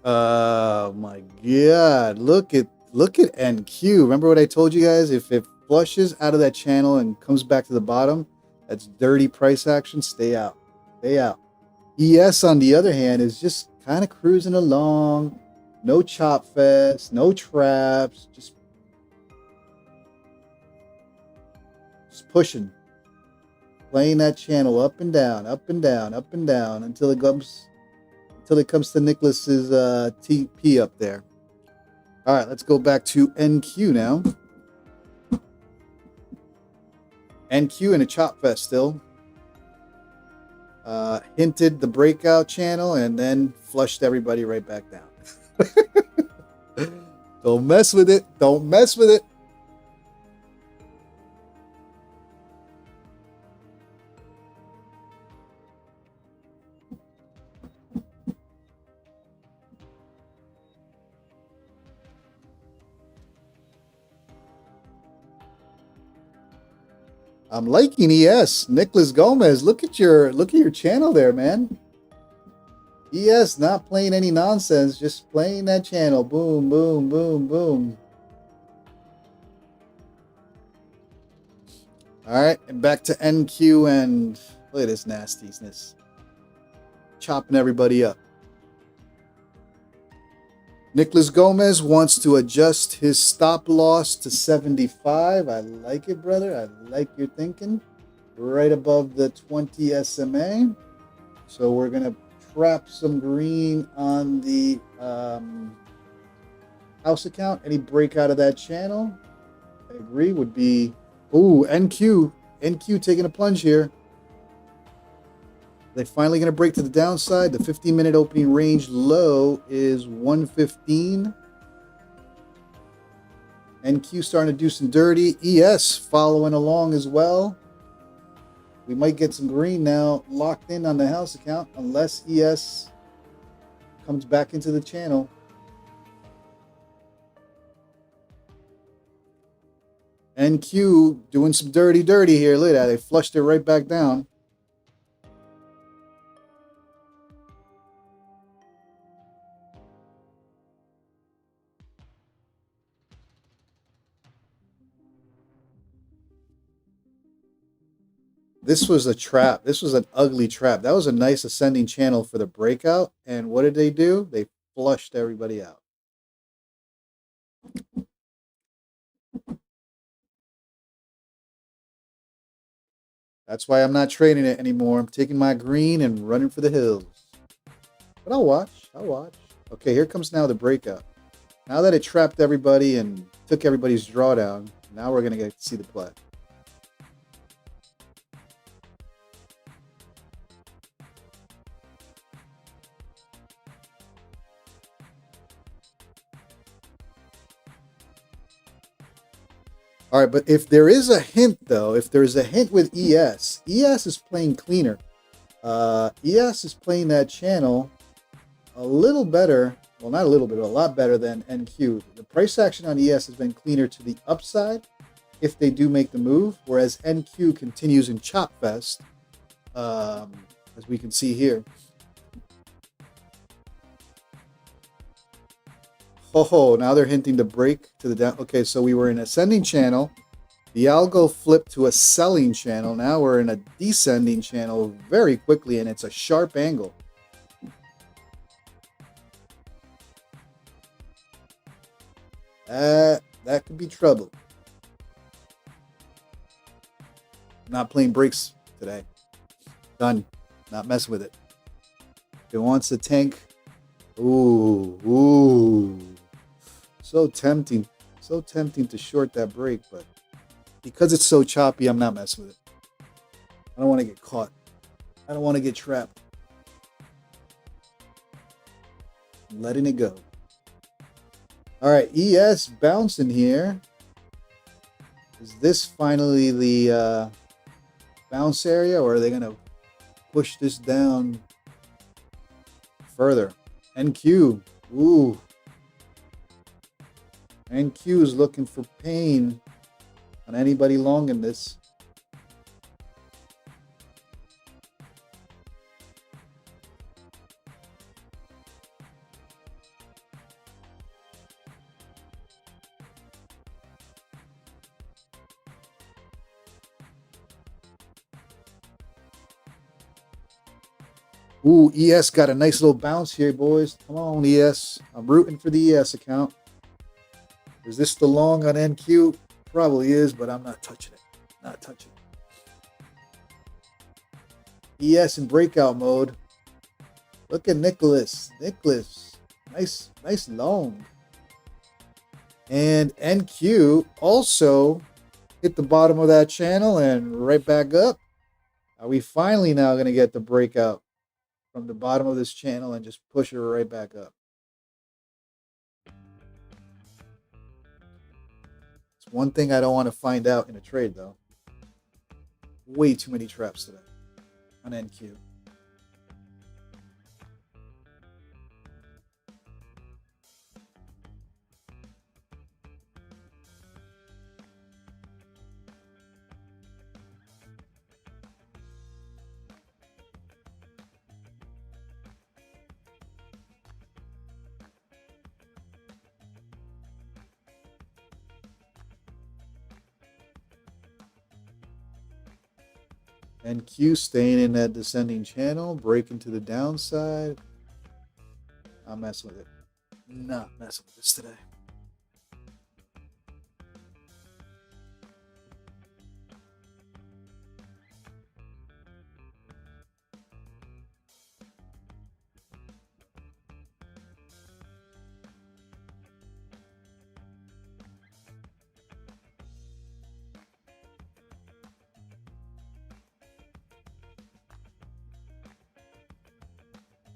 Oh my God! Look at NQ. Remember what I told you guys? If it flushes out of that channel and comes back to the bottom, that's dirty price action. Stay out. Stay out. ES on the other hand is just kind of cruising along. No chop fest, no traps, just pushing, playing that channel up and down, up and down, up and down until it comes to Nicholas's TP up there. All right, let's go back to NQ now. NQ in a chop fest still. Hinted the breakout channel and then flushed everybody right back down. Don't mess with it. Don't mess with it. I'm liking ES. Nicholas Gomez, look at your channel there, man. ES not playing any nonsense, just playing that channel. Boom, boom, boom, boom. All right, and back to NQ, and look at this nastiness. Chopping everybody up. Nicholas Gomez wants to adjust his stop loss to 75. I like it, brother. I like your thinking. Right above the 20 SMA. So we're going to trap some green on the house account. Any break out of that channel, I agree, would be... Ooh, NQ. NQ taking a plunge here. They're finally going to break to the downside. The 15-minute opening range low is 115. NQ starting to do some dirty. ES following along as well. We might get some green now locked in on the house account unless ES comes back into the channel. NQ doing some dirty here. Look at that. They flushed it right back down. This was a trap. This was an ugly trap. That was a nice ascending channel for the breakout. And what did they do? They flushed everybody out. That's why I'm not trading it anymore. I'm taking my green and running for the hills. But I'll watch. I'll watch. Okay, here comes now the breakout. Now that it trapped everybody and took everybody's drawdown, now we're going to get to see the play. All right, but if there is a hint, though, if there's a hint with ES, ES is playing cleaner. ES is playing that channel a little better. Well, not a little bit, a lot better than NQ. The price action on ES has been cleaner to the upside if they do make the move, whereas NQ continues in chop fest, as we can see here. Oh, now they're hinting to break to the down. Okay, so we were in ascending channel. The algo flipped to a selling channel. Now we're in a descending channel very quickly, and it's a sharp angle. That could be trouble. Not playing breaks today. Done. Not messing with it. If it wants to tank. Ooh. So tempting to short that break, but because it's so choppy, I'm not messing with it. I don't want to get caught. I don't want to get trapped. I'm letting it go. All right, ES bouncing here. Is this finally the bounce area, or are they going to push this down further? NQ. Ooh. NQ is looking for pain on anybody long in this. Ooh, ES got a nice little bounce here, boys. Come on, ES. I'm rooting for the ES account. Is this the long on NQ? Probably is, but I'm not touching it. Not touching it. ES in breakout mode. Look at Nicholas. Nicholas. Nice long. And NQ also hit the bottom of that channel and right back up. Are we finally now going to get the breakout from the bottom of this channel and just push her right back up? It's one thing I don't want to find out in a trade, though. Way too many traps today on NQ. NQ staying in that descending channel, breaking to the downside. I'm messing with it. Not messing with this today.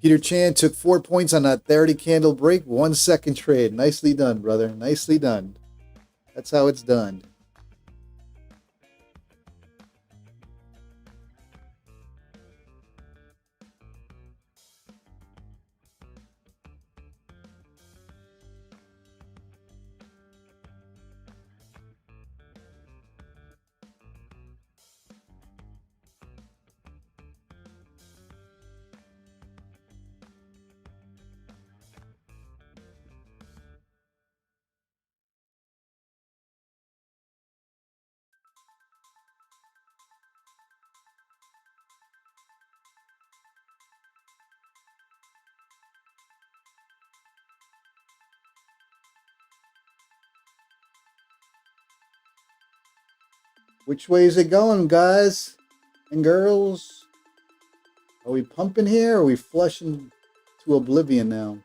Peter Chan took 4 points on that 30 candle break. 1 second trade. Nicely done, brother. Nicely done. That's how it's done. Which way is it going, guys and girls? Are we pumping here or are we flushing to oblivion now?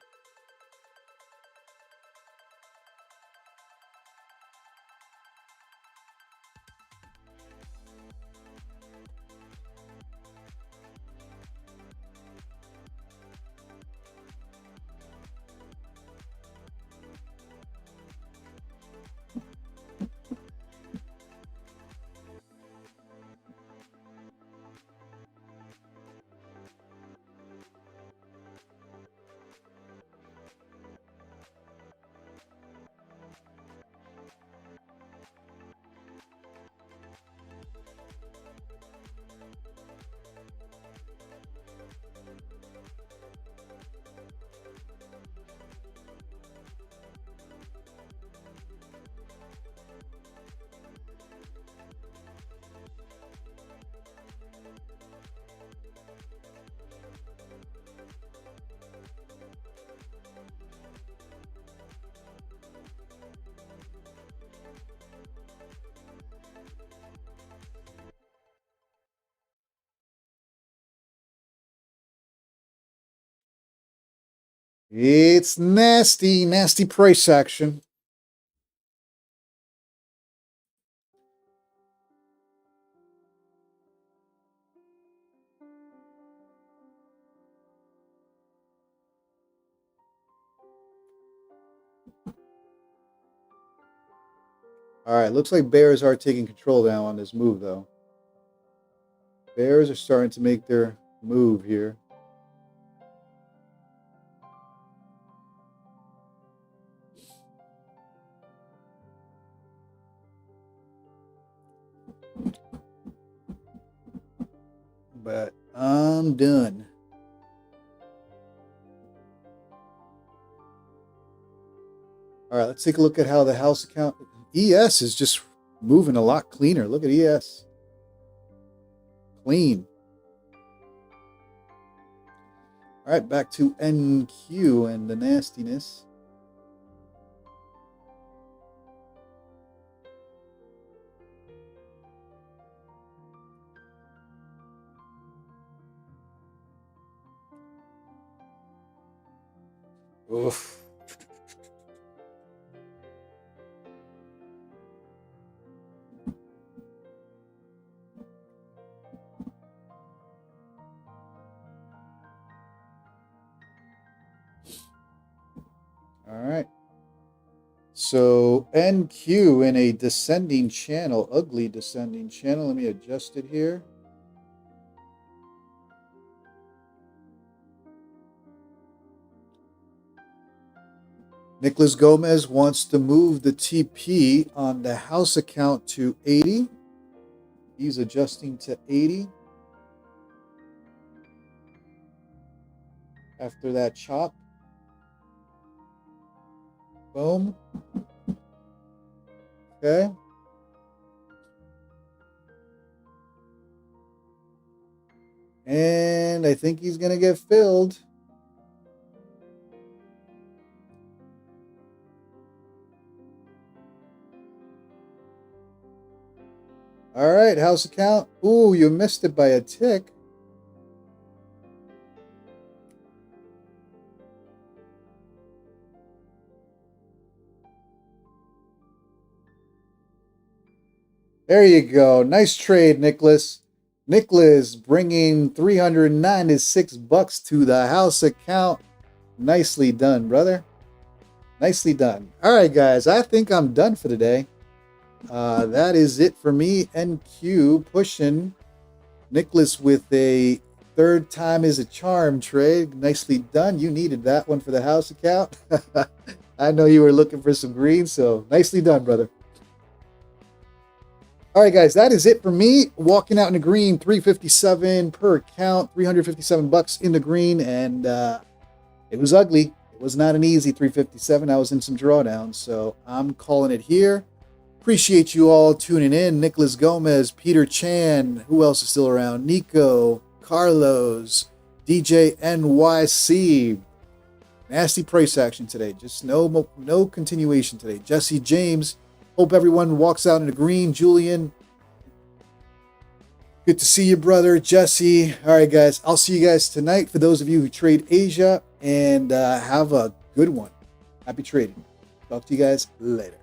It's nasty, nasty price action. All right, looks like bears are taking control now on this move, though. Bears are starting to make their move here. but I'm done. All right, let's take a look at how the house account ES is just moving a lot cleaner. Look at ES. Clean. All right, back to NQ and the nastiness. Oof. All right. So NQ in a descending channel, ugly descending channel. Let me adjust it here. Nicholas Gomez wants to move the TP on the house account to 80. He's adjusting to 80. After that chop. Boom. Okay. And I think he's going to get filled. All right, house account. Ooh, you missed it by a tick. There you go. Nice trade, Nicholas. Nicholas bringing $396 to the house account. Nicely done, brother. Nicely done. All right, guys. I think I'm done for today. That is it for me. NQ pushing Nicholas with a third time is a charm trade. Nicely done. You needed that one for the house account. I know you were looking for some green, so nicely done, brother. All right, guys, that is it for me. Walking out in the green, 357 per account, 357 bucks in the green, and it was ugly. It was not an easy 357. I was in some drawdowns, so I'm calling it here. Appreciate you all tuning in. Nicholas Gomez, Peter Chan, who else is still around? Nico, Carlos, DJ NYC. Nasty price action today. Just no continuation today. Jesse James. Hope everyone walks out in the green. Julian, good to see you, brother. Jesse. All right, guys. I'll see you guys tonight for those of you who trade Asia, and have a good one. Happy trading. Talk to you guys later.